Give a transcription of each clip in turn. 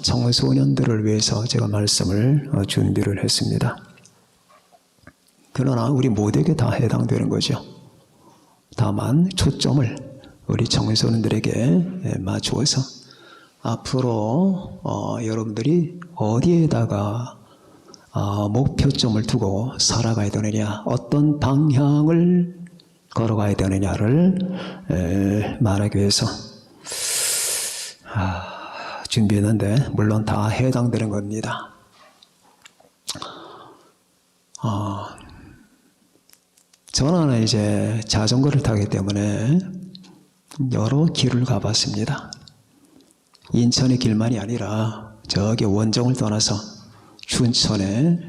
청소년들을 위해서 제가 말씀을 준비를 했습니다. 그러나 우리 모두에게 다 해당되는 거죠. 다만 초점을 우리 청소년들에게 맞추어서 앞으로 여러분들이 어디에다가 목표점을 두고 살아가야 되느냐, 어떤 방향을 걸어가야 되느냐를 말하기 위해서 준비했는데, 물론 다 해당되는 겁니다. 저는 이제 자전거를 타기 때문에 여러 길을 가봤습니다. 인천의 길만이 아니라 저기 원정을 떠나서 춘천에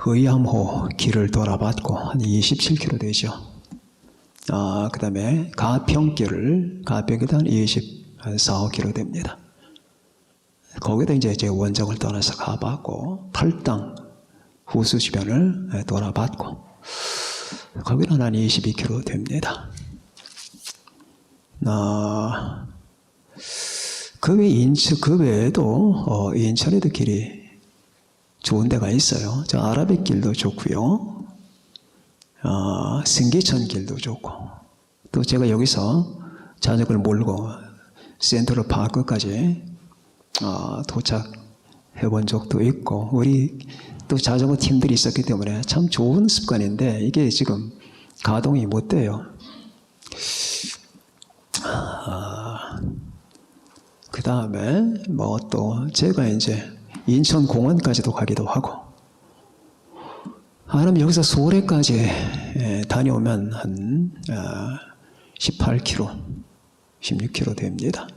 의암호 길을 돌아봤고 한 27km 되죠. 그 다음에 가평길도 한 24km 됩니다. 거기다 이제 제 원정을 떠나서 가봤고, 팔당 후수 주변을 돌아봤고, 거기는 한 22km 됩니다. 그 외에도 인천에도 길이 좋은 데가 있어요. 저 아라뱃 길도 좋고요. 승기천 길도 좋고, 또 제가 여기서 자전거를 몰고 센트럴 파크까지 도착해 본 적도 있고, 우리 또 자전거 팀들이 있었기 때문에 참 좋은 습관인데 이게 지금 가동이 못 돼요. 그 다음에 뭐 또 제가 이제 인천 공원까지도 가기도 하고, 아니면 여기서 소래까지 다녀오면 한 18km, 16km 됩니다.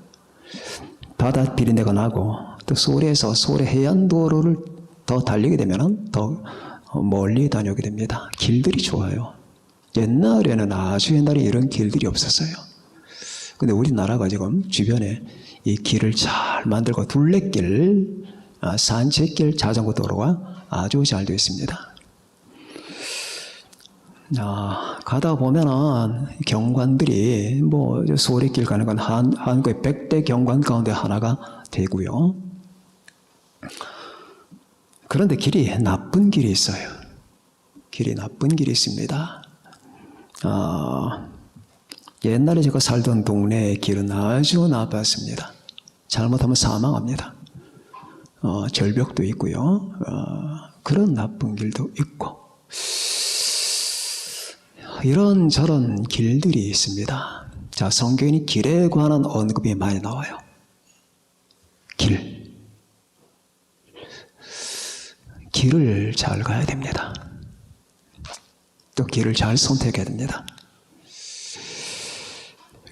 바다 비린내가 나고, 또 소래에서 소래 해안도로를 더 달리게 되면 더 멀리 다녀오게 됩니다. 길들이 좋아요. 옛날에는 아주 옛날에 이런 길들이 없었어요. 근데 우리나라가 지금 주변에 이 길을 잘 만들고, 둘레길, 산책길, 자전거 도로가 아주 잘 되어 있습니다. 가다 보면은 경관들이 뭐 소래길 가는 건 한국의 100대 경관 가운데 하나가 되고요. 그런데 길이 나쁜 길이 있어요. 길이 나쁜 길이 있습니다. 옛날에 제가 살던 동네의 길은 아주 나빴습니다. 잘못하면 사망합니다. 절벽도 있고요. 그런 나쁜 길도 있고, 이런저런 길들이 있습니다. 자, 성경이 길에 관한 언급이 많이 나와요. 길을 잘 가야 됩니다. 또 길을 잘 선택해야 됩니다.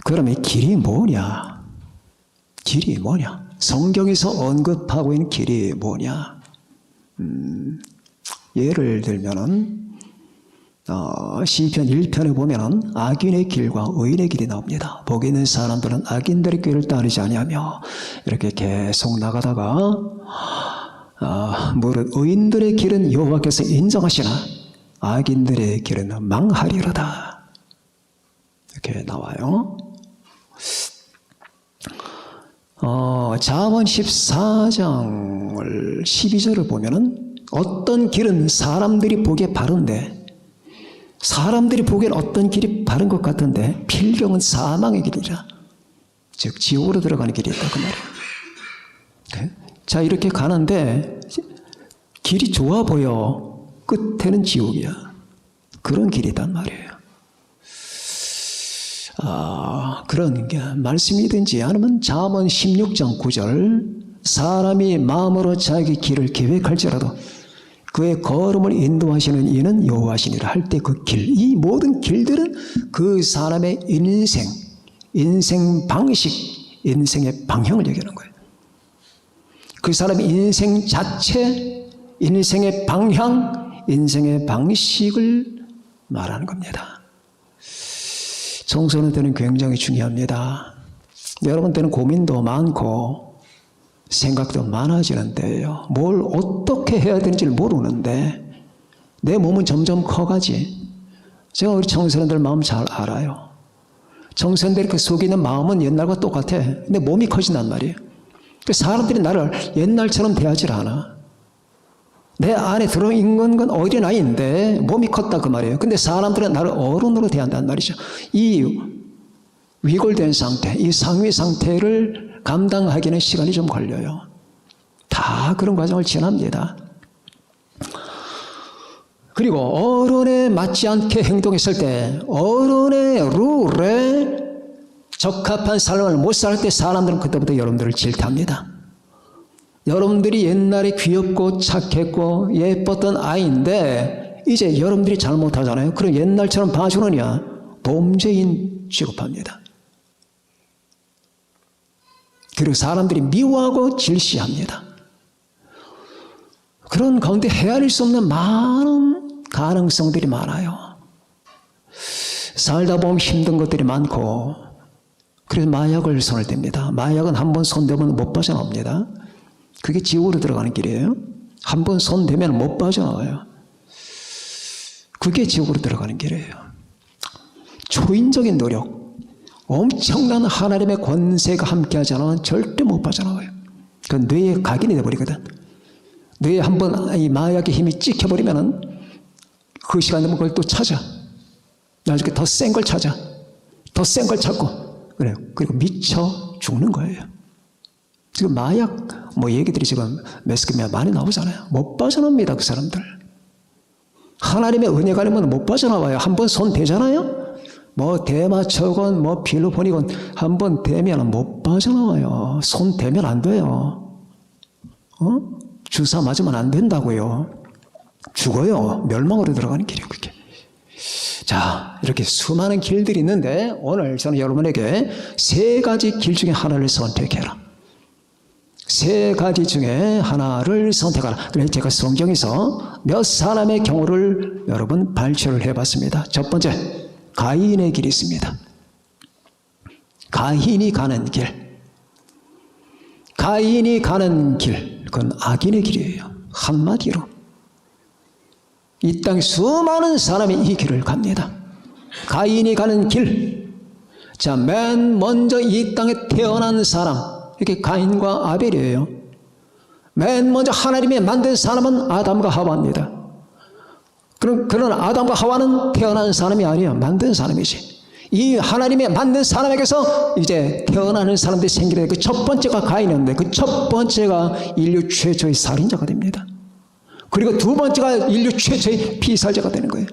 그러면 길이 뭐냐? 길이 뭐냐? 성경에서 언급하고 있는 길이 뭐냐? 예를 들면은 시편 1편에 보면은 악인의 길과 의인의 길이 나옵니다. 복이 있는 사람들은 악인들의 길을 따르지 아니하며, 이렇게 계속 나가다가 무릇 의인들의 길은 여호와께서 인정하시나 악인들의 길은 망하리로다, 이렇게 나와요. 잠언 14장을 12절을 보면은 어떤 길은 사람들이 보기에 바른데, 사람들이 보기엔 어떤 길이 바른 것 같은데 필경은 사망의 길이라, 즉 지옥으로 들어가는 길이 있다, 그 말이에요. 자, 이렇게 가는데 길이 좋아 보여. 끝에는 지옥이야. 그런 길이단 말이에요. 그런 게 말씀이든지 아니면 잠언 16장 9절, 사람이 마음으로 자기 길을 계획할지라도 그의 걸음을 인도하시는 이는 여호와시니라 할 때 그 길, 이 모든 길들은 그 사람의 인생 방식, 인생의 방향을 얘기하는 거예요. 그 사람의 인생 자체, 인생의 방향, 인생의 방식을 말하는 겁니다. 청소년 때는 굉장히 중요합니다. 여러분 때는 고민도 많고 생각도 많아지는 때예요. 뭘 어떻게 해야 되는지를 모르는데 내 몸은 점점 커가지. 제가 우리 청소년들 마음 잘 알아요. 청소년들이 그 속에 있는 마음은 옛날과 똑같아. 근데 몸이 커진단 말이에요. 그 사람들이 나를 옛날처럼 대하지 않아. 내 안에 들어있는 건 어린아이인데 몸이 컸다 그 말이에요. 근데 사람들은 나를 어른으로 대한단 말이죠. 이 위골된 상태, 이 상위 상태를 감당하기는 시간이 좀 걸려요. 다 그런 과정을 지납니다. 그리고 어른에 맞지 않게 행동했을 때, 어른의 룰에 적합한 삶을 못 살 때 사람들은 그때부터 여러분들을 질타합니다. 여러분들이 옛날에 귀엽고 착했고 예뻤던 아이인데 이제 여러분들이 잘못하잖아요. 그럼 옛날처럼 봐주느냐? 범죄인 취급합니다. 그리고 사람들이 미워하고 질시합니다. 그런 가운데 헤아릴 수 없는 많은 가능성들이 많아요. 살다 보면 힘든 것들이 많고, 그래서 마약을 손을 댑니다. 마약은 한번 손대면 못 빠져나옵니다. 그게 지옥으로 들어가는 길이에요. 한번 손대면 못 빠져나와요. 그게 지옥으로 들어가는 길이에요. 초인적인 노력, 엄청난 하나님의 권세가 함께하지 않으면 절대 못 빠져나와요. 그 뇌에 각인이 돼버리거든. 뇌에 한번 이 마약의 힘이 찍혀버리면은 그 시간 되면 그걸 또 찾아. 나중에 더 센 걸 찾아. 더 센 걸 찾고. 그래요. 그리고 미쳐 죽는 거예요. 지금 마약 얘기들이 지금 매스컴에 많이 나오잖아요. 못 빠져나옵니다, 그 사람들. 하나님의 은혜가 아니면 못 빠져나와요. 한번 손 대잖아요. 대마초건 필로폰이건 한번 대면 못 빠져나와요. 손 대면 안 돼요. 주사 맞으면 안 된다고요. 죽어요. 멸망으로 들어가는 길이에요, 그게. 자, 이렇게 수많은 길들이 있는데 오늘 저는 여러분에게 3가지 길 중에 하나를 선택해라. 3가지 중에 하나를 선택하라. 그래서 제가 성경에서 몇 사람의 경우를 여러분 발췌를 해봤습니다. 첫 번째, 가인의 길이 있습니다. 가인이 가는 길. 가인이 가는 길, 그건 악인의 길이에요. 한마디로. 이 땅에 수많은 사람이 이 길을 갑니다. 가인이 가는 길. 자, 맨 먼저 이 땅에 태어난 사람, 이게 가인과 아벨이에요. 맨 먼저 하나님이 만든 사람은 아담과 하와입니다. 그런 아담과 하와는 태어난 사람이 아니에요. 만든 사람이지. 이 하나님이 만든 사람에게서 이제 태어나는 사람들이 생기는 그 첫 번째가 가인이었는데 그 첫 번째가 인류 최초의 살인자가 됩니다. 그리고 두 번째가 인류 최초의 피살자가 되는 거예요.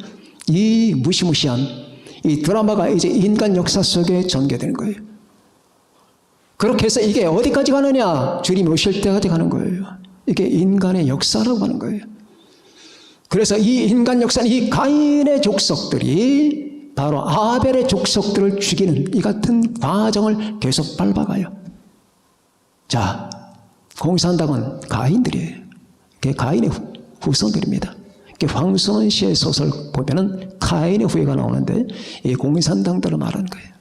이 무시무시한 이 드라마가 이제 인간 역사 속에 전개되는 거예요. 그렇게 해서 이게 어디까지 가느냐? 주님이 오실 때까지 가는 거예요. 이게 인간의 역사라고 하는 거예요. 그래서 이 인간 역사는 이 가인의 족속들이 바로 아벨의 족속들을 죽이는 이 같은 과정을 계속 밟아가요. 자, 공산당은 가인들이에요. 그게 가인의 후손들입니다. 황순원 씨의 소설 보면은 가인의 후예가 나오는데 이 공산당들을 말하는 거예요.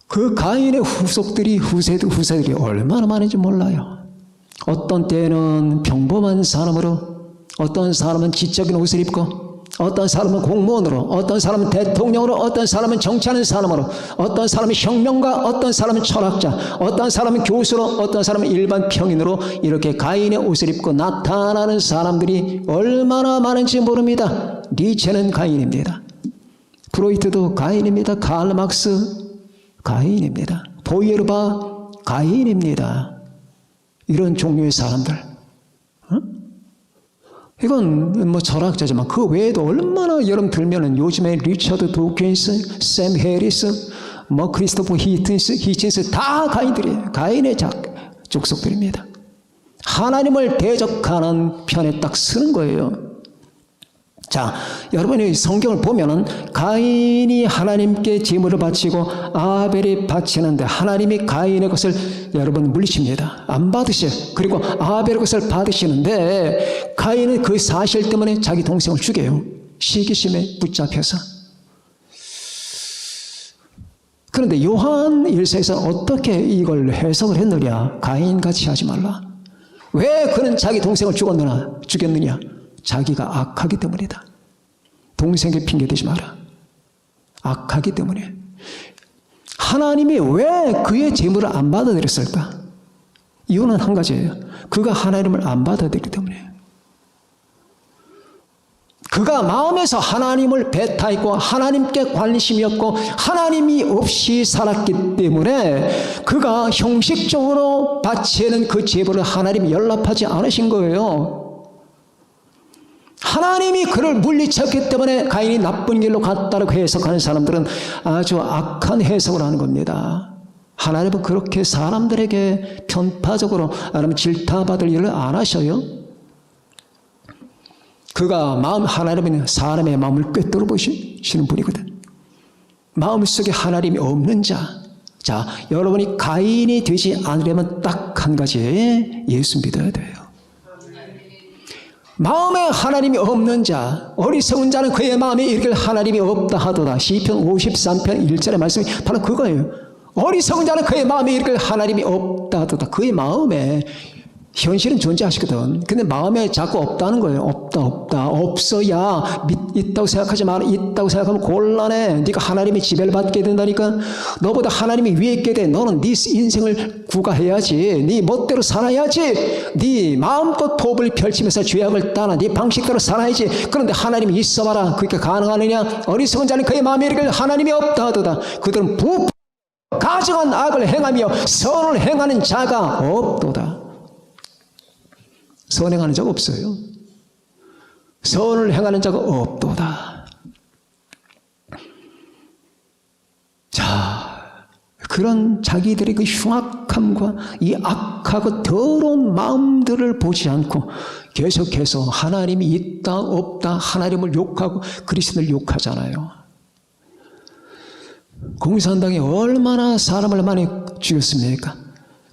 그 가인의 후세들이 얼마나 많은지 몰라요. 어떤 때는 평범한 사람으로, 어떤 사람은 지적인 옷을 입고, 어떤 사람은 공무원으로, 어떤 사람은 대통령으로, 어떤 사람은 정치하는 사람으로, 어떤 사람은 혁명가, 어떤 사람은 철학자, 어떤 사람은 교수로, 어떤 사람은 일반 평인으로 이렇게 가인의 옷을 입고 나타나는 사람들이 얼마나 많은지 모릅니다. 니체는 가인입니다. 프로이트도 가인입니다. 칼 막스 가인입니다. 보이에르바 가인입니다. 이런 종류의 사람들. 이건 철학자지만 그 외에도 얼마나 여러분 들면은 요즘에 리처드 도킨스, 샘 해리스, 크리스토퍼 히친스 다 가인들이에요. 가인의 족속들입니다. 하나님을 대적하는 편에 딱 쓰는 거예요. 자, 여러분이 성경을 보면은 가인이 하나님께 제물을 바치고 아벨이 바치는데 하나님이 가인의 것을 여러분 물리칩니다. 안 받으셔요. 그리고 아벨의 것을 받으시는데 가인은 그 사실 때문에 자기 동생을 죽여요. 시기심에 붙잡혀서. 그런데 요한 1서에서 어떻게 이걸 해석을 했느냐? 가인같이 하지 말라. 왜 그는 자기 동생을 죽였느냐? 자기가 악하기 때문이다. 동생에게 핑계대지 마라. 악하기 때문에. 하나님이 왜 그의 제물을 안 받아들였을까? 이유는 한 가지예요. 그가 하나님을 안 받아들이기 때문에. 그가 마음에서 하나님을 배타했고 하나님께 관심이 없고 하나님이 없이 살았기 때문에 그가 형식적으로 바치는 그 제물을 하나님이 연락하지 않으신 거예요. 하나님이 그를 물리쳤기 때문에 가인이 나쁜 길로 갔다고 해석하는 사람들은 아주 악한 해석을 하는 겁니다. 하나님은 그렇게 사람들에게 편파적으로 아니면 질타받을 일을 안 하셔요. 그가 하나님은 사람의 마음을 꿰뚫어 보시는 분이거든. 마음속에 하나님이 없는 자. 자, 여러분이 가인이 되지 않으려면 딱 한 가지 예수 믿어야 돼요. 마음에 하나님이 없는 자, 어리석은 자는 그의 마음에 이르길 하나님이 없다 하도다. 시편 53편 1절의 말씀이 바로 그거예요. 어리석은 자는 그의 마음에 이르길 하나님이 없다 하도다. 그의 마음에 현실은 존재하시거든. 근데 마음에 자꾸 없다는 거예요. 없다. 없어야 있다고 생각하지 마라. 있다고 생각하면 곤란해. 네가 하나님의 지배를 받게 된다니까. 너보다 하나님이 위에 있게 돼. 너는 네 인생을 구가해야지. 네 멋대로 살아야지. 네 마음껏 포부를 펼치면서 죄악을 따라 네 방식대로 살아야지. 그런데 하나님이 있어봐라. 그게 가능하느냐? 어리석은 자는 그의 마음에 이르길 하나님이 없다 하도다. 그들은 가증한 악을 행하며 선을 행하는 자가 없도다. 선행하는 자가 없어요. 선을 행하는 자가 없도다. 자, 그런 자기들의 그 흉악함과 이 악하고 더러운 마음들을 보지 않고 계속해서 하나님이 있다 없다 하나님을 욕하고 그리스도를 욕하잖아요. 공산당이 얼마나 사람을 많이 죽였습니까?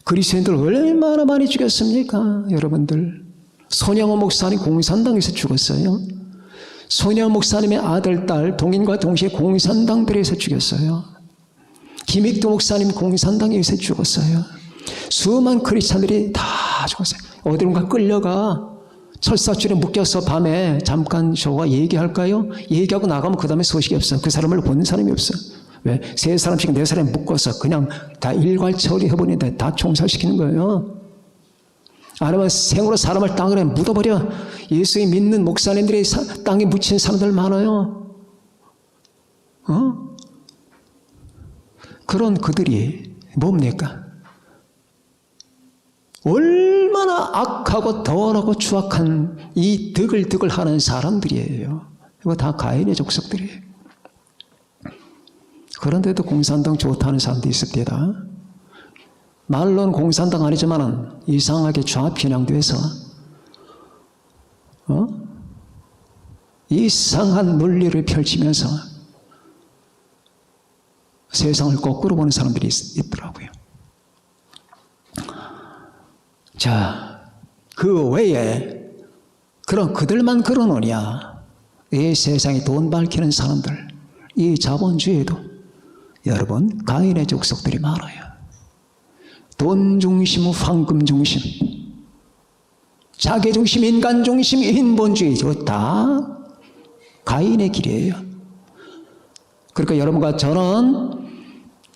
그리스도인들 얼마나 많이 죽였습니까? 여러분들. 손양호 목사님 공산당에서 죽었어요. 손양호 목사님의 아들, 딸 동인과 동시에 공산당들에서 죽였어요. 김익도 목사님 공산당에서 죽었어요. 수많은 크리스찬들이 다 죽었어요. 어디론가 끌려가 철사줄에 묶여서 밤에 잠깐 저와 얘기할까요? 얘기하고 나가면 그 다음에 소식이 없어. 그 사람을 본 사람이 없어. 왜? 3사람씩 4사람 묶어서 그냥 다 일괄 처리해버리는데 다 총살시키는 거예요. 아니면 생으로 사람을 땅에 묻어버려. 예수의 믿는 목사님들이 땅에 묻힌 사람들 많아요. 그런 그들이 뭡니까? 얼마나 악하고 더러고 추악한 이 득을 하는 사람들이에요. 이거 다 가인의 족속들이에요. 그런데도 공산당 좋다는 사람도 있습니다. 말로는 공산당 아니지만 이상하게 좌편향돼서 이상한 논리를 펼치면서 세상을 거꾸로 보는 사람들이 있더라고요. 자, 그 외에 그들만 그러느냐? 이 세상에 돈 밝히는 사람들, 이 자본주의에도 여러분 가인의 족속들이 많아요. 돈 중심, 황금 중심, 자기 중심, 인간 중심, 인본주의, 이거 다 가인의 길이에요. 그러니까 여러분과 저는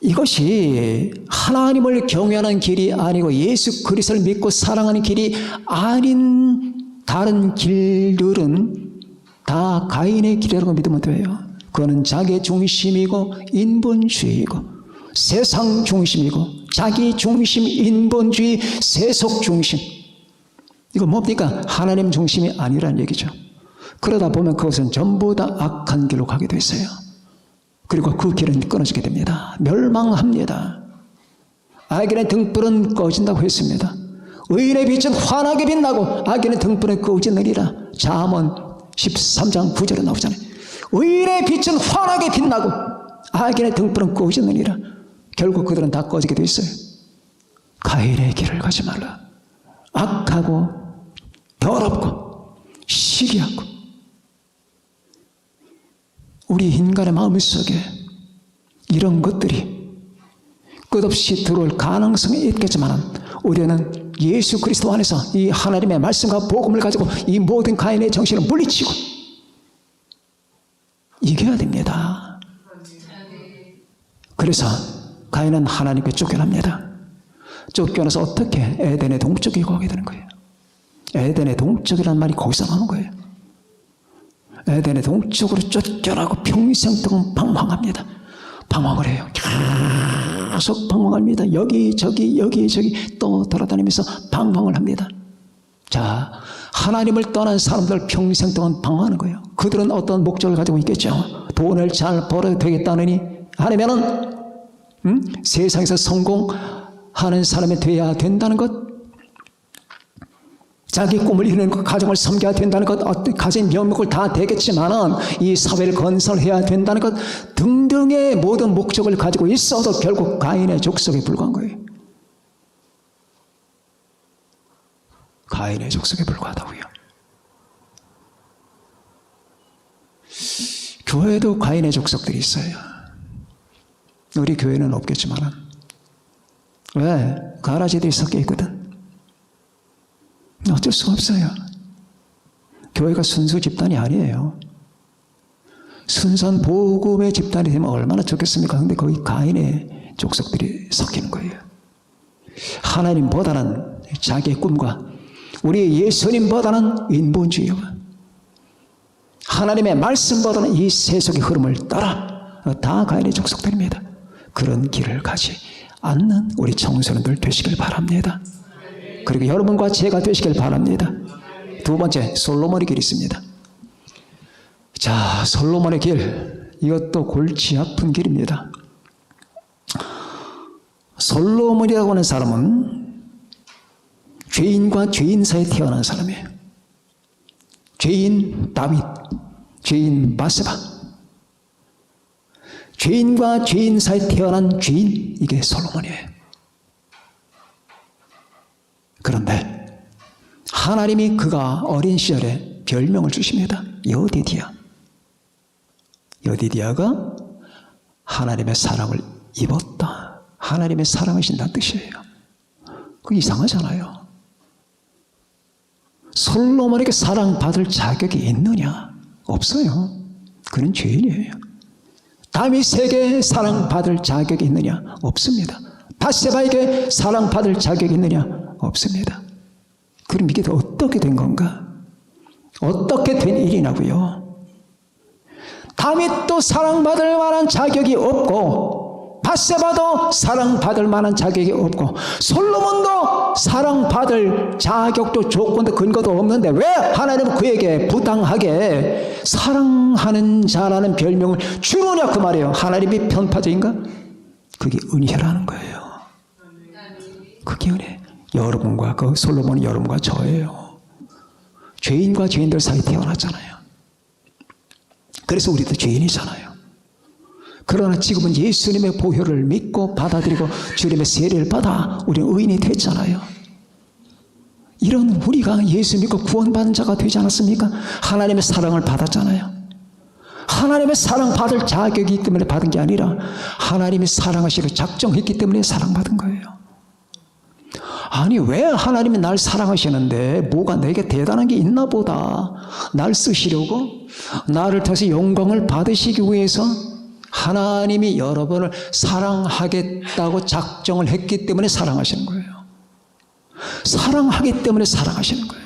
이것이 하나님을 경외하는 길이 아니고 예수 그리스도를 믿고 사랑하는 길이 아닌 다른 길들은 다 가인의 길이라고 믿으면 돼요. 그거는 자기 중심이고 인본주의이고 세상 중심이고 자기 중심, 인본주의, 세속 중심. 이거 뭡니까? 하나님 중심이 아니라는 얘기죠. 그러다 보면 그것은 전부 다 악한 길로 가게 돼 있어요. 그리고 그 길은 끊어지게 됩니다. 멸망합니다. 악인의 등불은 꺼진다고 했습니다. 의인의 빛은 환하게 빛나고 악인의 등불은 꺼지느니라. 잠언 13장 9절에 나오잖아요. 의인의 빛은 환하게 빛나고 악인의 등불은 꺼지느니라. 결국 그들은 다 꺼지게 돼 있어요. 가인의 길을 가지 말라. 악하고 더럽고 시기하고 우리 인간의 마음속에 이런 것들이 끝없이 들어올 가능성이 있겠지만 우리는 예수 그리스도 안에서 이 하나님의 말씀과 복음을 가지고 이 모든 가인의 정신을 물리치고 이겨야 됩니다. 그래서 가인은 하나님께 쫓겨납니다. 쫓겨나서 어떻게 에덴의 동쪽에 가게 되는 거예요. 에덴의 동쪽이라는 말이 거기서 나오는 거예요. 에덴의 동쪽으로 쫓겨나고 평생 동안 방황합니다. 방황을 해요. 계속 방황합니다. 여기저기 또 돌아다니면서 방황을 합니다. 자, 하나님을 떠난 사람들 평생 동안 방황하는 거예요. 그들은 어떤 목적을 가지고 있겠죠. 돈을 잘 벌어야 되겠다느니 아니면은 세상에서 성공하는 사람이 돼야 된다는 것, 자기 꿈을 이루는 것, 가정을 섬겨야 된다는 것, 가진 명목을 다 되겠지만은 이 사회를 건설해야 된다는 것 등등의 모든 목적을 가지고 있어도 결국 가인의 족속에 불과한 거예요. 가인의 족속에 불과하다고요. 교회도 가인의 족속들이 있어요. 우리 교회는 없겠지만은. 왜? 가라지들이 섞여 있거든. 어쩔 수가 없어요. 교회가 순수 집단이 아니에요. 순수한 복음의 집단이 되면 얼마나 좋겠습니까? 근데 거기 가인의 족속들이 섞이는 거예요. 하나님보다는 자기의 꿈과 우리 예수님보다는 인본주의와 하나님의 말씀보다는 이 세속의 흐름을 따라 다 가인의 족속들입니다. 그런 길을 가지 않는 우리 청소년들 되시길 바랍니다. 그리고 여러분과 제가 되시길 바랍니다. 두 번째, 솔로몬의 길이 있습니다. 자, 솔로몬의 길, 이것도 골치 아픈 길입니다. 솔로몬이라고 하는 사람은 죄인과 죄인 사이에 태어난 사람이에요. 죄인 다윗, 죄인 바세바, 죄인과 죄인 사이에 태어난 죄인, 이게 솔로몬이에요. 그런데 하나님이 그가 어린 시절에 별명을 주십니다. 여디디아. 여디디아가 하나님의 사랑을 입었다. 하나님의 사랑하신다는 뜻이에요. 그게 이상하잖아요. 솔로몬에게 사랑받을 자격이 있느냐? 없어요. 그는 죄인이에요. 다윗에게 사랑받을 자격이 있느냐? 없습니다. 바세바에게 사랑받을 자격이 있느냐? 없습니다. 그럼 이게 어떻게 된 건가? 어떻게 된 일이냐고요? 다윗도 사랑받을 만한 자격이 없고 바세바도 사랑받을 만한 자격이 없고 솔로몬도 사랑받을 자격도 조건도 근거도 없는데 왜 하나님은 그에게 부당하게 사랑하는 자라는 별명을 주느냐 그 말이에요. 하나님이 편파적인가? 그게 은혜라는 거예요. 그게 은혜. 여러분과 그 솔로몬은 여러분과 저예요. 죄인과 죄인들 사이에 태어났잖아요. 그래서 우리도 죄인이잖아요. 그러나 지금은 예수님의 보혈을 믿고 받아들이고 주님의 세례를 받아 우리는 의인이 됐잖아요. 이런 우리가 예수 믿고 구원받은 자가 되지 않았습니까? 하나님의 사랑을 받았잖아요. 하나님의 사랑 받을 자격이 있기 때문에 받은 게 아니라 하나님이 사랑하시기로 작정했기 때문에 사랑받은 거예요. 아니 왜 하나님이 날 사랑하시는데 뭐가 내게 대단한 게 있나 보다. 날 쓰시려고 나를 통해서 영광을 받으시기 위해서 하나님이 여러분을 사랑하겠다고 작정을 했기 때문에 사랑하시는 거예요. 사랑하기 때문에 사랑하시는 거예요.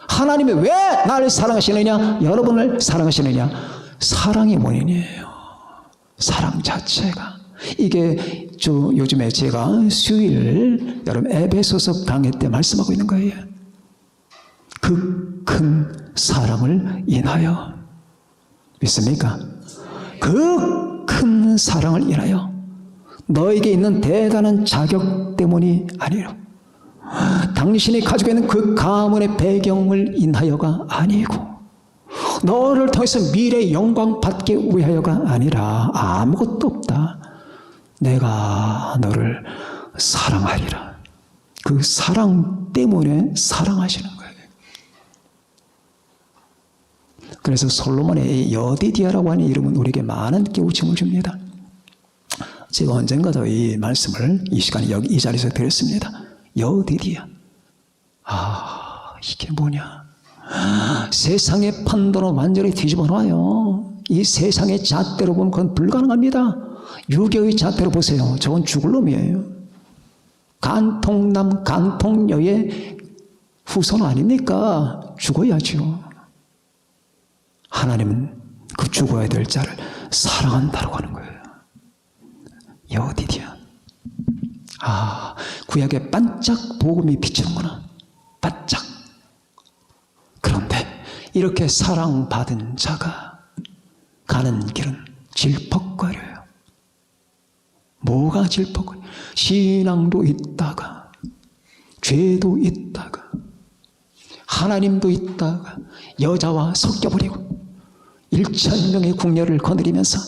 하나님이 왜 나를 사랑하시느냐? 여러분을 사랑하시느냐? 사랑이 원인이에요. 사랑 자체가. 이게 요즘에 제가 수요일 여러분 에베소서 강의 때 말씀하고 있는 거예요. 그 큰 사랑을 인하여. 믿습니까? 그 큰 사랑을 인하여. 너에게 있는 대단한 자격 때문이 아니라 당신이 가지고 있는 그 가문의 배경을 인하여가 아니고 너를 통해서 미래의 영광 받기 위하여가 아니라 아무것도 없다. 내가 너를 사랑하리라. 그 사랑 때문에 사랑하시는 거예요. 그래서 솔로몬의 여디디아라고 하는 이름은 우리에게 많은 깨우침을 줍니다. 제가 언젠가도 이 말씀을 이 시간에 여기 이 자리에서 드렸습니다. 여디디아. 이게 뭐냐? 세상의 판도는 완전히 뒤집어 놔요. 이 세상의 잣대로 보면 그건 불가능합니다. 유교의 자태로 보세요. 저건 죽을 놈이에요. 간통남, 간통녀의 후손 아닙니까? 죽어야죠. 하나님은 그 죽어야 될 자를 사랑한다고 하는 거예요. 여디디야. 아, 구약에 반짝 복음이 비치는구나. 반짝. 그런데 이렇게 사랑받은 자가 가는 길은 질퍽거려요. 뭐가 질퍽거려요? 신앙도 있다가, 죄도 있다가, 하나님도 있다가, 여자와 섞여버리고, 1,000명의 궁녀를 거느리면서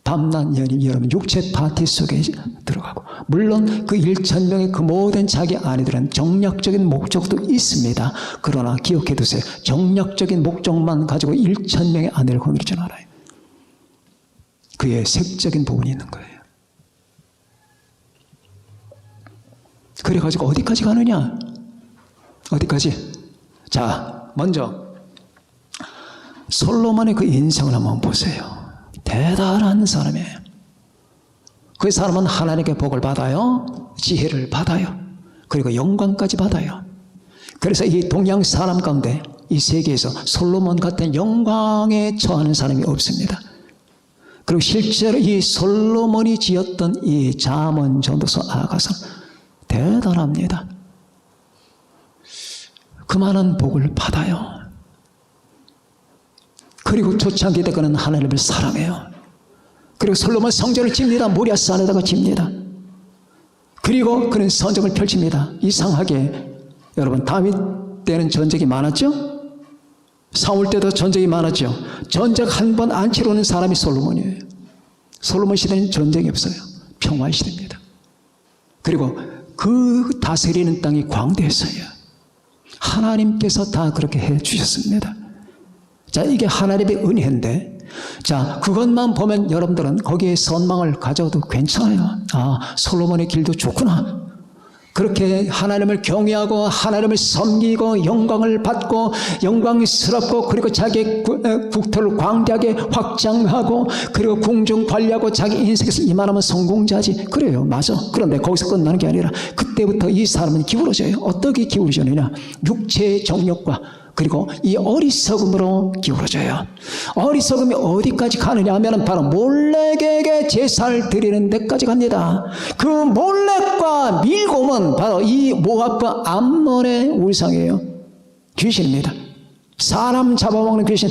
밤낮 여러분 육체 파티 속에 들어가고, 물론 그 1,000명의 그 모든 자기 아내들은 정략적인 목적도 있습니다. 그러나 기억해 두세요. 정략적인 목적만 가지고 1,000명의 아내를 거느리지는 않아요. 그의 색적인 부분이 있는 거예요. 그래가지고 어디까지 가느냐? 어디까지? 자, 먼저 솔로몬의 그 인생을 한번 보세요. 대단한 사람이에요. 그 사람은 하나님께 복을 받아요. 지혜를 받아요. 그리고 영광까지 받아요. 그래서 이 동양 사람 가운데 이 세계에서 솔로몬 같은 영광에 처하는 사람이 없습니다. 그리고 실제로 이 솔로몬이 지었던 이 잠언, 전도서, 아가서 대단합니다. 그 많은 복을 받아요. 그리고 초창기 때 그는 하나님을 사랑해요. 그리고 솔로몬 성전을 집니다. 모리아산에다가 집니다. 그리고 그는 선정을 펼칩니다. 이상하게 여러분, 다윗 때는 전쟁이 많았죠? 사울 때도 전쟁이 많았죠? 전쟁 한 번 안 치르는 사람이 솔로몬이에요. 솔로몬 시대는 전쟁이 없어요. 평화의 시대입니다. 그리고 그 다스리는 땅이 광대했어요. 하나님께서 다 그렇게 해 주셨습니다. 자, 이게 하나님의 은혜인데, 자, 그것만 보면 여러분들은 거기에 선망을 가져도 괜찮아요. 아, 솔로몬의 길도 좋구나. 그렇게 하나님을 경외하고 하나님을 섬기고 영광을 받고 영광스럽고, 그리고 자기의 국토를 광대하게 확장하고, 그리고 궁중 관리하고 자기 인생에서 이만하면 성공자지. 그래요. 맞아. 그런데 거기서 끝나는 게 아니라 그때부터 이 사람은 기울어져요. 어떻게 기울어지느냐? 육체의 정욕과 그리고 이 어리석음으로 기울어져요. 어리석음이 어디까지 가느냐 하면 바로 몰렉에게 제사를 드리는 데까지 갑니다. 그 몰렉과 밀곰은 바로 이 모압과 암몬의 우상이에요. 귀신입니다. 사람 잡아먹는 귀신.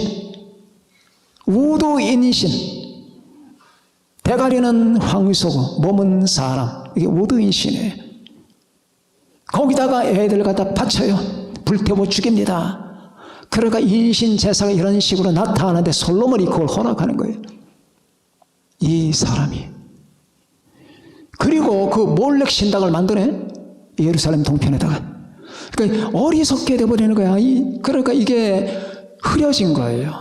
우두인신. 대가리는 황소고 몸은 사람. 이게 우두인신이에요. 거기다가 애들 갖다 바쳐요. 불태워 죽입니다. 그러니까 인신 제사가 이런 식으로 나타나는데 솔로몬이 그걸 허락하는 거예요. 이 사람이. 그리고 그 몰렉 신당을 만드네. 예루살렘 동편에다가. 그러니까 어리석게 돼버리는 거야. 그러니까 이게 흐려진 거예요.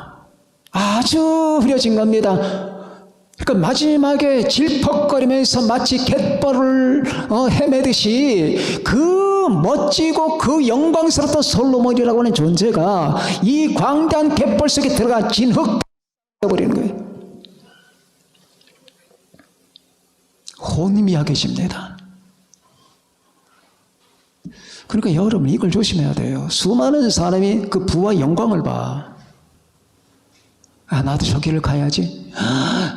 아주 흐려진 겁니다. 그러니까 마지막에 질퍽거리면서 마치 갯벌을 헤매듯이 그 멋지고 그 영광스럽던 솔로몬이라고 하는 존재가 이 광대한 갯벌 속에 들어가 진흙버리는 거예요. 혼미하게집니다. 그러니까 여러분 이걸 조심해야 돼요. 수많은 사람이 그 부와 영광을 봐. 아, 나도 저 길을 가야지.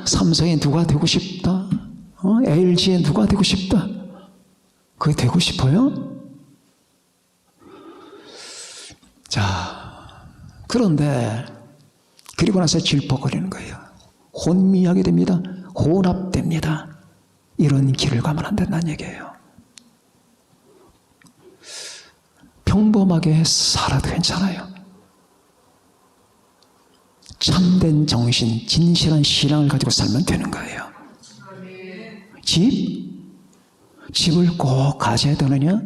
삼성에 누가 되고 싶다. LG에 누가 되고 싶다. 그게 되고 싶어요? 자, 그런데 그리고 나서 질퍽거리는 거예요. 혼미하게 됩니다. 혼합됩니다. 이런 길을 가면 안 된다는 얘기예요. 평범하게 살아도 괜찮아요. 참된 정신, 진실한 신앙을 가지고 살면 되는 거예요. 집을 꼭 가져야 되느냐?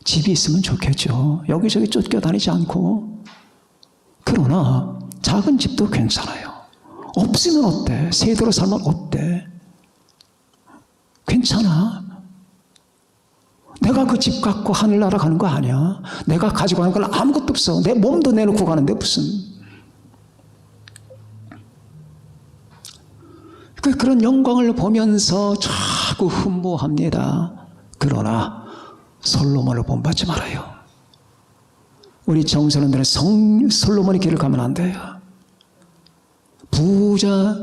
집이 있으면 좋겠죠. 여기저기 쫓겨다니지 않고. 그러나 작은 집도 괜찮아요. 없으면 어때? 세대로 살면 어때? 괜찮아. 내가 그 집 갖고 하늘나라 가는 거 아니야. 내가 가지고 가는 건 아무것도 없어. 내 몸도 내놓고 가는데 무슨. 그런 영광을 보면서 자꾸 흠모합니다. 그러나 솔로몬을 본받지 말아요. 우리 정선원들은 솔로몬의 길을 가면 안 돼요. 부자,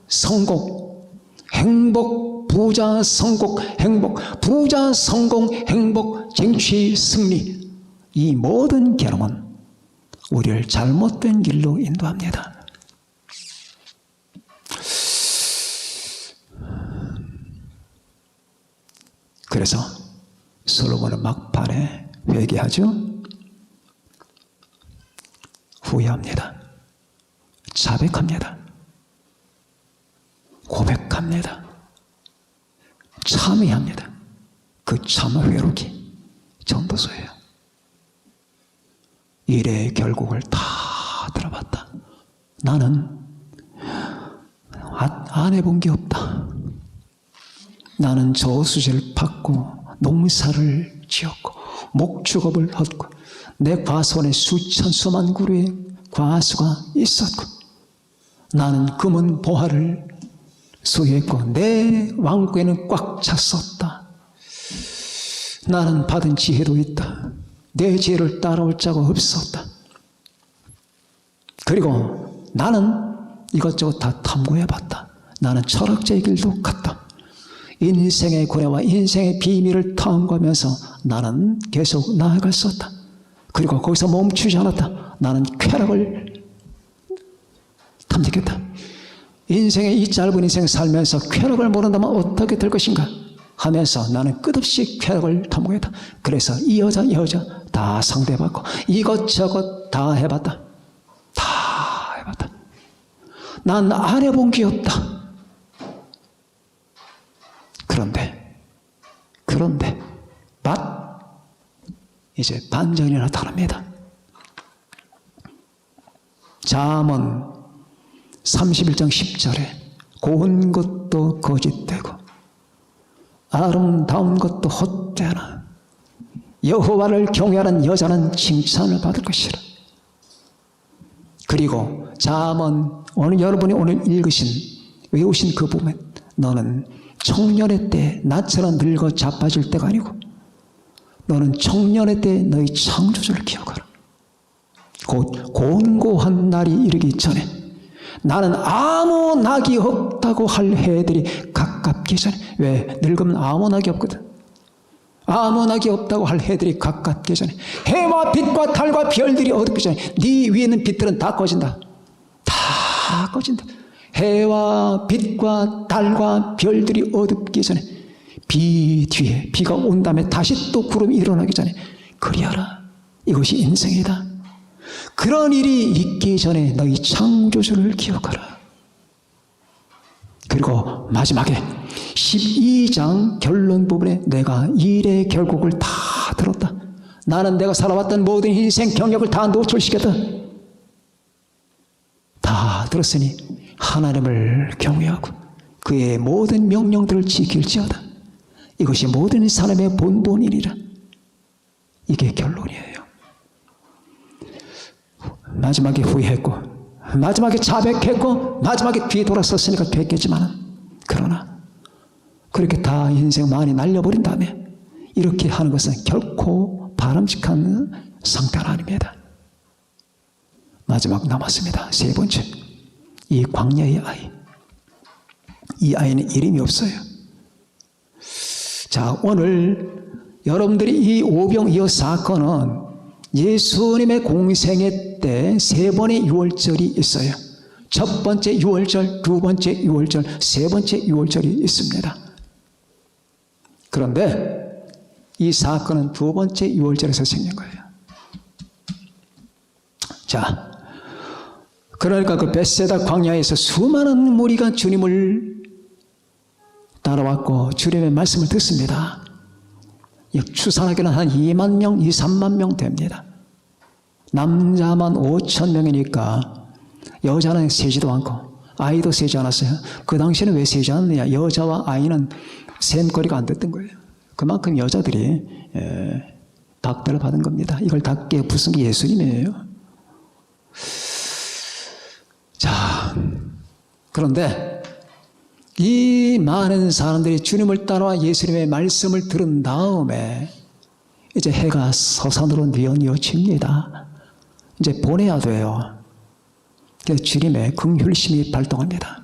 성공, 행복, 부자, 성공, 행복, 부자, 성공, 행복, 쟁취, 승리. 이 모든 계명은 우리를 잘못된 길로 인도합니다. 그래서 솔로몬은 막판에 회개하죠. 후회합니다. 자백합니다. 고백합니다. 참회합니다. 그 참회 회록이 전도서예요. 일의 결국을 다 들어봤다. 나는 안 해본 게 없다. 나는 저수지를 팠고 농사를 지었고 목축업을 헛고 내 과수원에 수천 수만 그루의 과수가 있었고 나는 금은 보화를 소유했고 내 왕국에는 꽉 찼었다. 나는 받은 지혜도 있다. 내 지혜를 따라올 자가 없었다. 그리고 나는 이것저것 다 탐구해봤다. 나는 철학자의 길도 갔다. 인생의 고뇌와 인생의 비밀을 탐구하면서 나는 계속 나아갔었다. 그리고 거기서 멈추지 않았다. 나는 쾌락을 탐닉했다. 인생의 이 짧은 인생 살면서 쾌락을 모른다면 어떻게 될 것인가 하면서 나는 끝없이 쾌락을 탐구했다. 그래서 이 여자 다 상대해봤고 이것저것 다 해봤다. 다 해봤다. 난 안 해본 게 없다. 그런데 이제 반전이 나타납니다. 잠언 31장 10절에 고운 것도 거짓되고 아름다운 것도 헛되나 여호와를 경외하는 여자는 칭찬을 받을 것이라. 그리고 잠언 여러분이 오늘 외우신 그 부분, 너는 청년의 때 나처럼 늙어 자빠질 때가 아니고 너는 청년의 때 너희 창조주를 기억하라. 곧 곤고한 날이 이르기 전에 나는 아무 낙이 없다고 할 해들이 가깝기 전에. 왜? 늙으면 아무 낙이 없거든. 아무 낙이 없다고 할 해들이 가깝기 전에 해와 빛과 달과 별들이 어둡기 전에 네 위에 있는 빛들은 다 꺼진다. 다 꺼진다. 해와 빛과 달과 별들이 어둡기 전에 비 뒤에 비가 온 다음에 다시 또 구름이 일어나기 전에 그리하라. 이것이 인생이다. 그런 일이 있기 전에 너희 창조주를 기억하라. 그리고 마지막에 12장 결론 부분에 내가 일의 결국을 다 들었다. 나는 내가 살아왔던 모든 인생 경력을 다 노출시켰다. 다 들었으니 하나님을 경외하고 그의 모든 명령들을 지킬지어다. 이것이 모든 사람의 본분이니라. 이게 결론이에요. 마지막에 후회했고 마지막에 자백했고 마지막에 뒤돌아섰으니까 됐겠지만 그러나 그렇게 다 인생 많이 날려버린 다음에 이렇게 하는 것은 결코 바람직한 상태는 아닙니다. 마지막 남았습니다. 세 번째, 이 광야의 아이. 이 아이는 이름이 없어요. 자, 오늘 여러분들이 이 오병이어 사건은 예수님의 공생애 때 세 번의 유월절이 있어요. 첫 번째 유월절, 두 번째 유월절, 세 번째 유월절이 있습니다. 그런데 이 사건은 두 번째 유월절에서 생긴 거예요. 자, 그러니까 그 벳세다 광야에서 수많은 무리가 주님을 따라왔고 주님의 말씀을 듣습니다. 추산하기는 한 2만 명, 2, 3만 명 됩니다. 남자만 5천 명이니까 여자는 세지도 않고 아이도 세지 않았어요. 그 당시에는 왜 세지 않느냐? 여자와 아이는 셈거리가 안 됐던 거예요. 그만큼 여자들이 박대를 받은 겁니다. 이걸 닦게 부순 게 예수님이에요. 자, 그런데 이 많은 사람들이 주님을 따라와 예수님의 말씀을 들은 다음에 이제 해가 서산으로 뉘어집니다. 이제 보내야 돼요. 그래서 주님의 긍휼심이 발동합니다.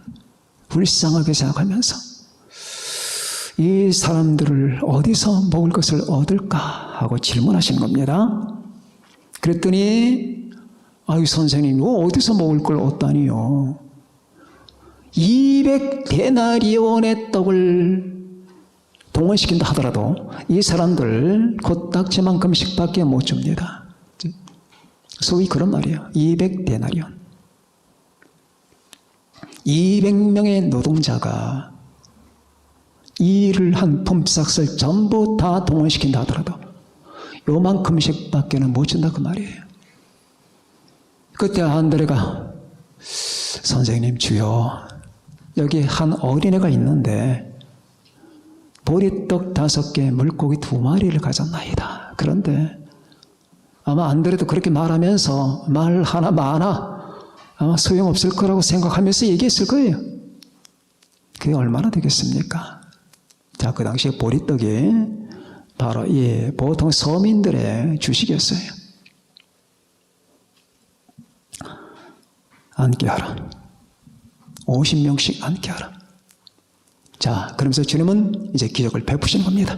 불쌍하게 생각하면서 이 사람들을 어디서 먹을 것을 얻을까 하고 질문하시는 겁니다. 그랬더니 아유 선생님 이거 어디서 먹을 걸 얻다니요. 200데나리온의 떡을 동원시킨다 하더라도 이 사람들 코딱지만큼씩밖에 못 줍니다. 소위 그런 말이에요. 200데나리온. 200명의 노동자가 일을 한 품삯을 전부 다 동원시킨다 하더라도 요만큼씩밖에는 못 준다 그 말이에요. 그때 안드레가 선생님 주여 여기 한 어린애가 있는데 보리떡 5개 물고기 2마리를 가졌나이다. 그런데 아마 안드레도 그렇게 말하면서 말 하나 마나 아마 소용없을 거라고 생각하면서 얘기했을 거예요. 그게 얼마나 되겠습니까? 자, 그 당시에 보리떡이 바로 보통 서민들의 주식이었어요. 앉게 하라. 50명씩 앉게 하라. 자, 그러면서 주님은 이제 기적을 베푸시는 겁니다.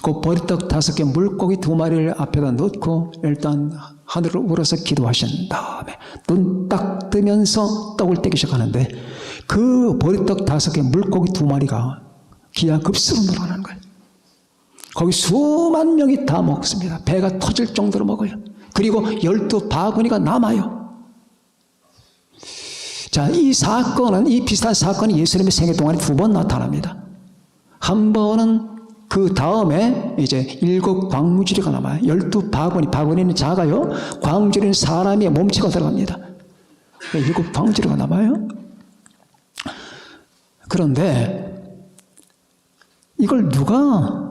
그 보리떡 5개 물고기 2마리를 앞에다 놓고 일단 하늘을 우러서 기도하신 다음에 눈 딱 뜨면서 떡을 떼기 시작하는데 그 보리떡 5개 물고기 2마리가 기하급수로 늘어나는 거예요. 거기 수만 명이 다 먹습니다. 배가 터질 정도로 먹어요. 그리고 12바구니가 남아요. 자, 이 비슷한 사건이 예수님의 생애 동안에 2번 나타납니다. 한 번은 그 다음에 이제 7 광무지리가 남아요. 12바구니, 바구니는 작아요. 광주리는 사람의 몸체가 들어갑니다. 7 광주리가 남아요. 그런데 이걸 누가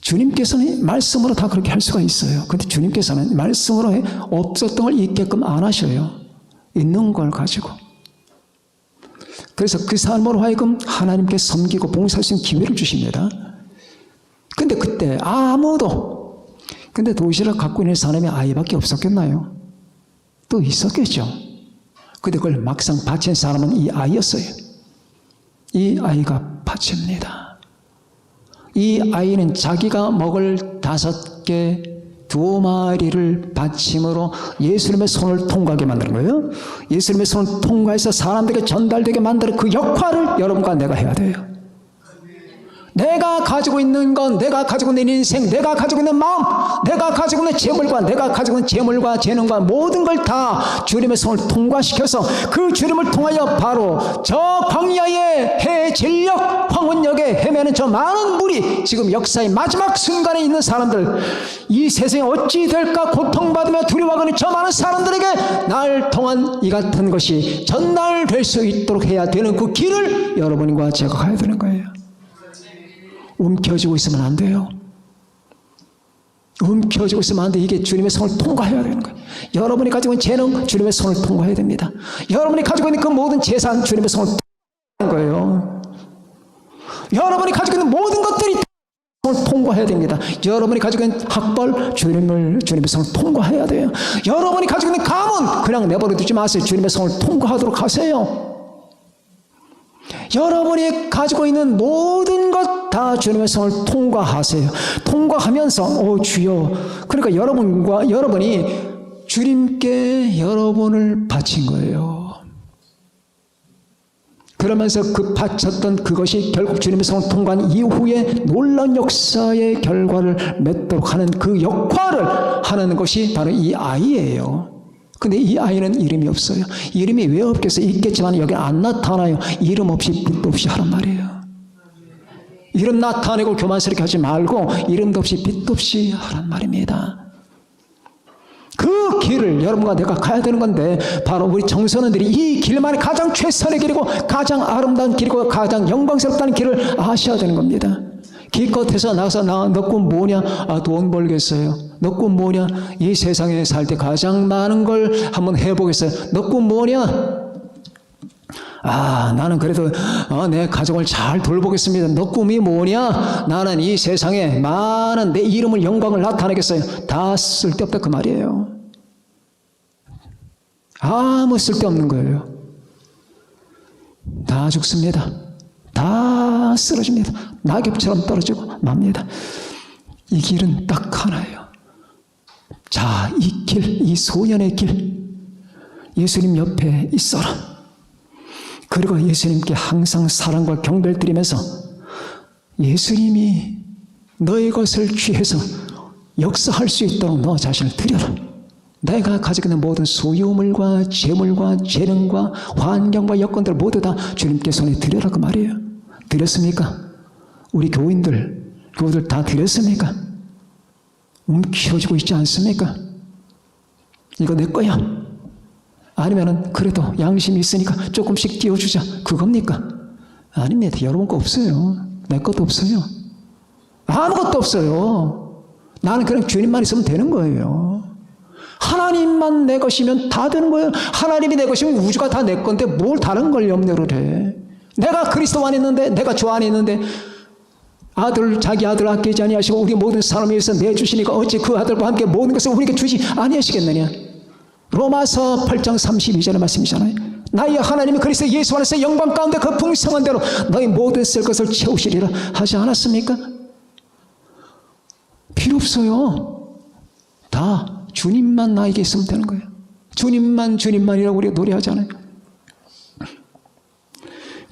주님께서는 말씀으로 다 그렇게 할 수가 있어요. 그런데 주님께서는 말씀으로 없었던 걸 있게끔 안 하셔요. 있는 걸 가지고. 그래서 그 삶으로 하여금 하나님께 섬기고 봉사할 수 있는 기회를 주십니다. 근데 그때 근데 도시락 갖고 있는 사람이 아이밖에 없었겠나요? 또 있었겠죠. 근데 그걸 막상 바친 사람은 이 아이였어요. 이 아이가 바칩니다. 이 아이는 자기가 먹을 5개 2마리를 받침으로 예수님의 손을 통과하게 만드는 거예요. 예수님의 손을 통과해서 사람들에게 전달되게 만드는 그 역할을 여러분과 내가 해야 돼요. 내가 가지고 있는 건, 내가 가지고 있는 인생, 내가 가지고 있는 마음, 내가 가지고 있는 재물과 내가 가지고 있는 재물과 재능과 모든 걸 다 주님의 손을 통과시켜서 그 주님을 통하여 바로 저 광야의 해질녘 황혼역에 헤매는 저 많은 무리, 지금 역사의 마지막 순간에 있는 사람들, 이 세상에 어찌 될까 고통받으며 두려워하는 저 많은 사람들에게 날 통한 이 같은 것이 전달될 수 있도록 해야 되는 그 길을 여러분과 제가 가야 되는 거예요. 움켜쥐고 있으면 안 돼요. 움켜쥐고 있으면 안 돼. 이게 주님의 손을 통과해야 되는 거예요. 여러분이 가지고 있는 재능, 주님의 손을 통과해야 됩니다. 여러분이 가지고 있는 그 모든 재산, 주님의 손을 통과하는 거예요. 여러분이 가지고 있는 모든 것들이 손을 통과해야 됩니다. 여러분이 가지고 있는 학벌, 주님의 손을 통과해야 돼요. 여러분이 가지고 있는 가문, 그냥 내버려 두지 마세요. 주님의 손을 통과하도록 하세요. 여러분이 가지고 있는 모든 것 다 주님의 손을 통과하세요. 통과하면서 주여, 그러니까 여러분이 주님께 여러분을 바친 거예요. 그러면서 그 바쳤던 그것이 결국 주님의 손을 통과한 이후에 놀라운 역사의 결과를 맺도록 하는 그 역할을 하는 것이 바로 이 아이예요. 근데 이 아이는 이름이 없어요. 이름이 왜 없겠어요? 있겠지만 여기 안 나타나요. 이름 없이 빛도 없이 하란 말이에요. 이름 나타내고 교만스럽게 하지 말고 이름도 없이 빛도 없이 하란 말입니다. 그 길을 여러분과 내가 가야 되는 건데 바로 우리 청소년들이 이 길만이 가장 최선의 길이고 가장 아름다운 길이고 가장 영광스럽다는 길을 아셔야 되는 겁니다. 기껏해서 나가서 너 꿈 뭐냐? 돈 벌겠어요. 너 꿈 뭐냐? 이 세상에 살 때 가장 많은 걸 한번 해보겠어요. 너 꿈 뭐냐? 나는 그래도 내 가족을 잘 돌보겠습니다. 너 꿈이 뭐냐? 나는 이 세상에 많은 내 이름을 영광을 나타내겠어요. 다 쓸데없다 그 말이에요. 아무 쓸데없는 거예요. 다 죽습니다. 다 쓰러집니다. 낙엽처럼 떨어지고 맙니다. 이 길은 딱 하나예요. 자, 이 길, 이 소년의 길, 예수님 옆에 있어라. 그리고 예수님께 항상 사랑과 경배를 드리면서 예수님이 너의 것을 취해서 역사할 수 있도록 너 자신을 드려라. 내가 가지고 있는 모든 소유물과 재물과 재능과 환경과 여건들을 모두 다 주님께 손에 드려라 그 말이에요. 드렸습니까? 우리 교인들 다 드렸습니까? 움켜쥐고 있지 않습니까? 이거 내 거야. 아니면은 그래도 양심이 있으니까 조금씩 띄워주자. 그겁니까? 아닙니다. 여러분 거 없어요. 내 것도 없어요. 아무것도 없어요. 나는 그냥 주님만 있으면 되는 거예요. 하나님만 내 것이면 다 되는 거예요. 하나님이 내 것이면 우주가 다 내 건데 뭘 다른 걸 염려를 해. 내가 그리스도 안에 있는데, 내가 주 안에 있는데 자기 아들 아끼지 아니하시고 우리 모든 사람을 위해서 내주시니까 어찌 그 아들과 함께 모든 것을 우리에게 주지 아니하시겠느냐. 로마서 8장 32절의 말씀이잖아요. 나의 하나님이 그리스도 예수 안에서 영광 가운데 그 풍성한 대로 너희 모든 쓸 것을 채우시리라 하지 않았습니까? 필요 없어요. 다 주님만 나에게 있으면 되는 거예요. 주님만이라고 우리가 노래하잖아요.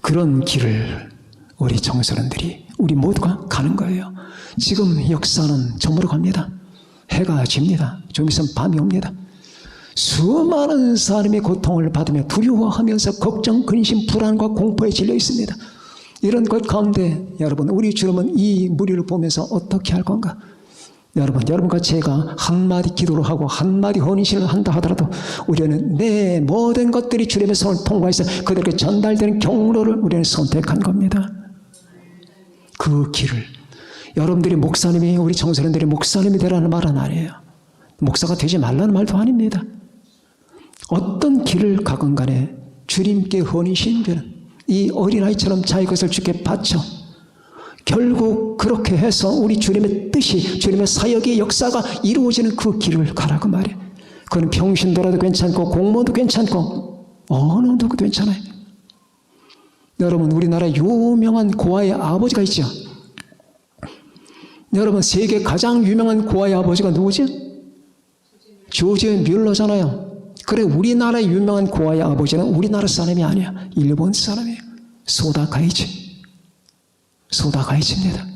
그런 길을 우리 청소년들이 우리 모두가 가는 거예요. 지금 역사는 저물어 갑니다. 해가 집니다. 좀 있으면 밤이 옵니다. 수많은 사람이 고통을 받으며 두려워하면서 걱정, 근심, 불안과 공포에 질려 있습니다. 이런 것 가운데 여러분, 우리 주님은 이 무리를 보면서 어떻게 할 건가? 여러분과 제가 한마디 기도를 하고 한마디 헌신을 한다 하더라도 우리는 내 모든 것들이 주님의 손을 통과해서 그들에게 전달되는 경로를 우리는 선택한 겁니다. 그 길을 여러분들이 목사님이 우리 청소년들이 목사님이 되라는 말은 아니에요. 목사가 되지 말라는 말도 아닙니다. 어떤 길을 가건 간에 주님께 헌신되는 이 어린아이처럼 자기 것을 주께 바쳐 결국 그렇게 해서 우리 주님의 뜻이 주님의 사역의 역사가 이루어지는 그 길을 가라고 말이에요. 그건 평신도라도 괜찮고 공무원도 괜찮고 어느 정도 괜찮아요. 여러분, 우리나라 유명한 고아의 아버지가 있죠. 여러분, 세계 가장 유명한 고아의 아버지가 누구죠? 조지 뮬러잖아요. 그래, 우리나라 유명한 고아의 아버지는 우리나라 사람이 아니야. 일본 사람이에요. 소다 가이치입니다.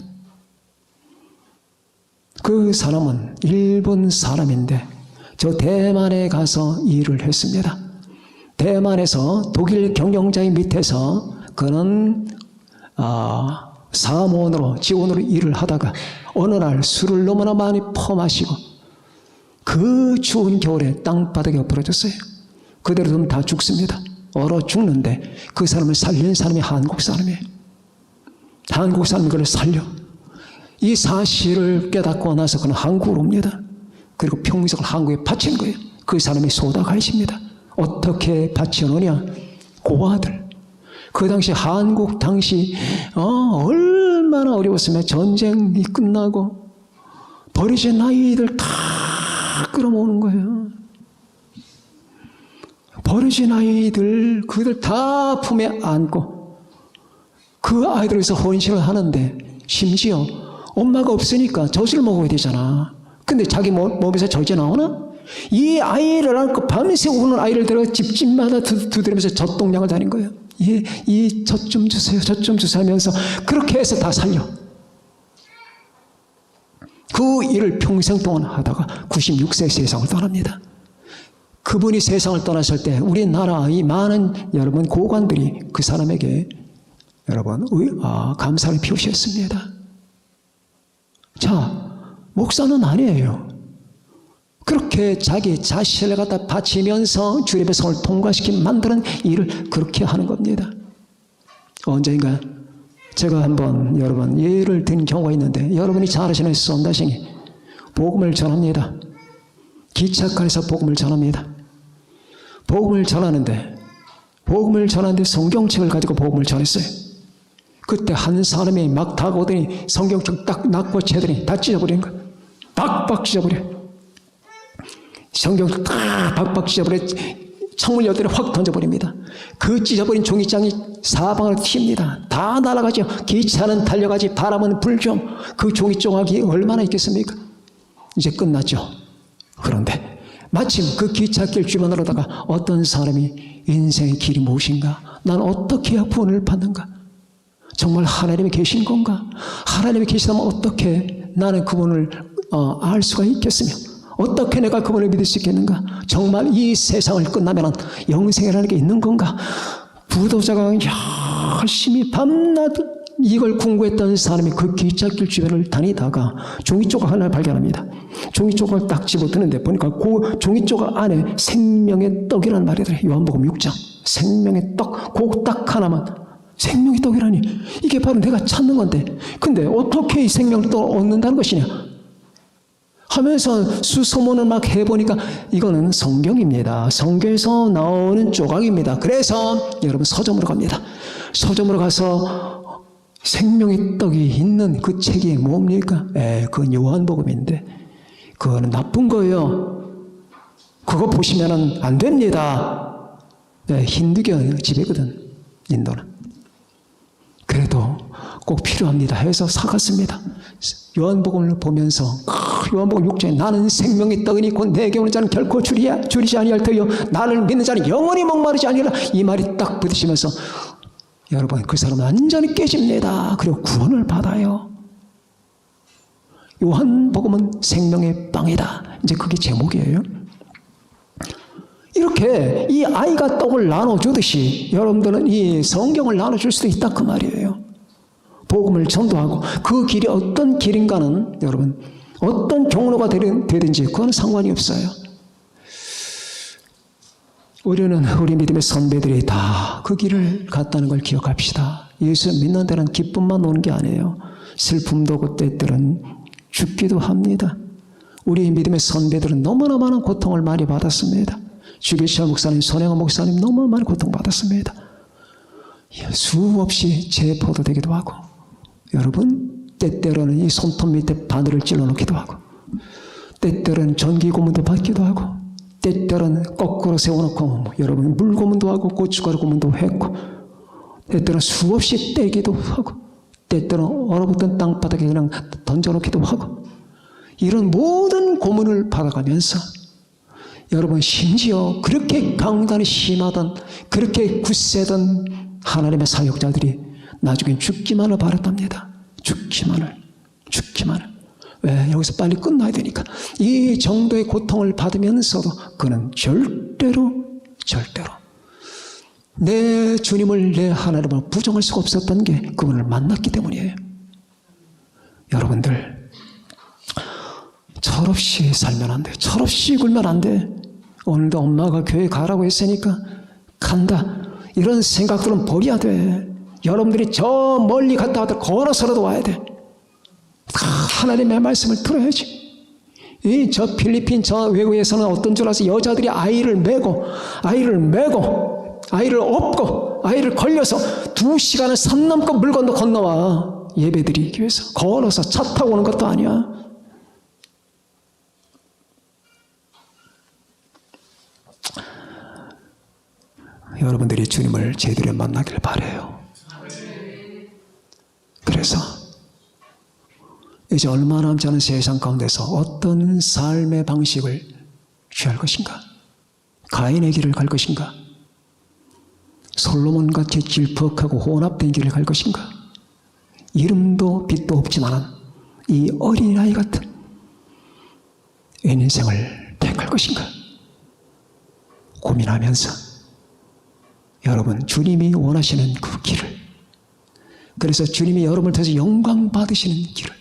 그 사람은 일본 사람인데 저 대만에 가서 일을 했습니다. 대만에서 독일 경영자의 밑에서 그는 사무원으로 직원으로 일을 하다가 어느 날 술을 너무나 많이 퍼마시고 그 추운 겨울에 땅바닥에 엎어졌어요. 그대로 두면 다 죽습니다. 얼어 죽는데 그 사람을 살린 사람이 한국 사람이에요. 한국 사람이 그를 살려. 이 사실을 깨닫고 나서 그는 한국으로 옵니다. 그리고 평생을 한국에 바친 거예요. 그 사람이 소다 가이십니다. 어떻게 바치느냐? 고아들. 그 당시 한국 얼마나 어려웠으면 전쟁이 끝나고 버려진 아이들 다 끌어모으는 거예요. 버려진 아이들 그들 다 품에 안고 그 아이들에서 헌신을 하는데 심지어 엄마가 없으니까 젖을 먹어야 되잖아. 근데 자기 몸에서 젖이 나오나? 이 아이를 안고 밤새 우는 아이를 데려가 집집마다 두드리면서 젖동량을 다닌 거예요. 이 젖 좀 주세요, 젖 좀 주세요 하면서 그렇게 해서 다 살려. 그 일을 평생 동안 하다가 96세 세상을 떠납니다. 그분이 세상을 떠나실 때 우리나라 이 많은 여러분 고관들이 그 사람에게 여러분 감사를 표시했습니다. 자, 목사는 아니에요. 그렇게 자기 자신을 갖다 바치면서 주님의 성을 통과시킨 만드는 일을 그렇게 하는 겁니다. 언젠가 제가 한번 여러분 예를 든 경우가 있는데 여러분이 잘 아시는 쏜다싱이 복음을 전합니다. 기차칸에서 복음을 전합니다. 복음을 전하는데 복음을 전하는데 성경책을 가지고 복음을 전했어요. 그때 한 사람이 막 다가오더니 성경책 딱 낚고 채더니 다 찢어버린 거예요. 박박 찢어버려. 성경책 다 박박 찢어버려. 창문 열더니 확 던져버립니다. 그 찢어버린 종이장이 사방을 튑니다. 다 날아가죠. 기차는 달려가지 바람은 불죠. 그 종이 조각이 얼마나 있겠습니까? 이제 끝났죠. 그런데 마침 그 기찻길 주변으로다가 어떤 사람이 인생의 길이 무엇인가? 난 어떻게 해야 구원을 받는가? 정말 하나님이 계신 건가? 하나님이 계시다면 어떻게 나는 그분을 알 수가 있겠으며 어떻게 내가 그분을 믿을 수 있겠는가? 정말 이 세상을 끝나면 영생이라는 게 있는 건가? 부도자가 열심히 밤낮 이걸 궁구했던 사람이 그 기찻길 주변을 다니다가 종이 조각 하나를 발견합니다. 종이 조각을 딱 집어드는데 보니까 그 종이 조각 안에 생명의 떡이라는 말이 들어요. 요한복음 6장. 생명의 떡, 그 딱 하나만. 생명의 떡이라니. 이게 바로 내가 찾는 건데. 근데 어떻게 이 생명을 또 얻는다는 것이냐? 하면서 수소문을 막 해보니까 이거는 성경입니다. 성경에서 나오는 조각입니다. 그래서 여러분 서점으로 갑니다. 서점으로 가서 생명의 떡이 있는 그 책이 뭡니까? 그건 요한복음인데 그거는 나쁜 거예요. 그거 보시면 안 됩니다. 힌두교 지배거든, 인도는. 그래도 꼭 필요합니다 해서 사갔습니다. 요한복음을 보면서 요한복음 6장에 나는 생명의 떡이니 곧 내게 오는 자는 결코 줄이지 아니할 터이요 나를 믿는 자는 영원히 목마르지 아니하리라. 이 말이 딱 부딪히면서 여러분 그 사람은 완전히 깨집니다. 그리고 구원을 받아요. 요한복음은 생명의 빵이다. 이제 그게 제목이에요. 이렇게 이 아이가 떡을 나눠주듯이 여러분들은 이 성경을 나눠줄 수도 있다 그 말이에요. 복음을 전도하고 그 길이 어떤 길인가는 여러분 어떤 경로가 되든지 그건 상관이 없어요. 우리는 우리 믿음의 선배들이 다 그 길을 갔다는 걸 기억합시다. 예수 믿는 데는 기쁨만 오는 게 아니에요. 슬픔도 오고 때때는 죽기도 합니다. 우리 믿음의 선배들은 너무나 많은 고통을 많이 받았습니다. 주기철 목사님, 손영원 목사님 너무 많이 고통받았습니다. 수없이 체포도 되기도 하고 여러분 때때로는 이 손톱 밑에 바늘을 찔러놓기도 하고 때때로는 전기고문도 받기도 하고 때때로는 거꾸로 세워놓고 여러분 물고문도 하고 고춧가루 고문도 했고 때때로는 수없이 떼기도 하고 때때로는 얼어붙은 땅바닥에 그냥 던져놓기도 하고 이런 모든 고문을 받아가면서 여러분 심지어 그렇게 강단이 심하던 그렇게 굳세던 하나님의 사역자들이 나중엔 죽기만을 바랐답니다. 죽기만을. 왜? 여기서 빨리 끝나야 되니까. 이 정도의 고통을 받으면서도 그는 절대로 내 주님을 내 하나님을 부정할 수가 없었던 게 그분을 만났기 때문이에요. 여러분들 철없이 살면 안 돼. 철없이 굴면 안 돼. 오늘도 엄마가 교회 가라고 했으니까 간다. 이런 생각들은 버려야 돼. 여러분들이 저 멀리 갔다 와도 걸어서라도 와야 돼. 하나님의 말씀을 들어야지. 저 필리핀 저 외국에서는 어떤 줄 알아서 여자들이 아이를 업고 아이를 걸려서 2시간을 산 넘고 물 건너와 예배드리기 위해서 걸어서 차 타고 오는 것도 아니야. 여러분들이 주님을 제대로 만나길 바라요. 그래서 이제 얼마 남지 않은 세상 가운데서 어떤 삶의 방식을 취할 것인가? 가인의 길을 갈 것인가? 솔로몬같이 질퍽하고 혼합된 길을 갈 것인가? 이름도 빛도 없지만 이 어린아이 같은 인생을 택할 것인가? 고민하면서 여러분 주님이 원하시는 그 길을, 그래서 주님이 여러분을 통해서 영광 받으시는 길을,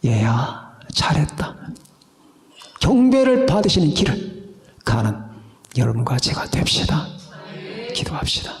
얘야 잘했다, 경배를 받으시는 길을 가는 여러분과 제가 됩시다. 기도합시다.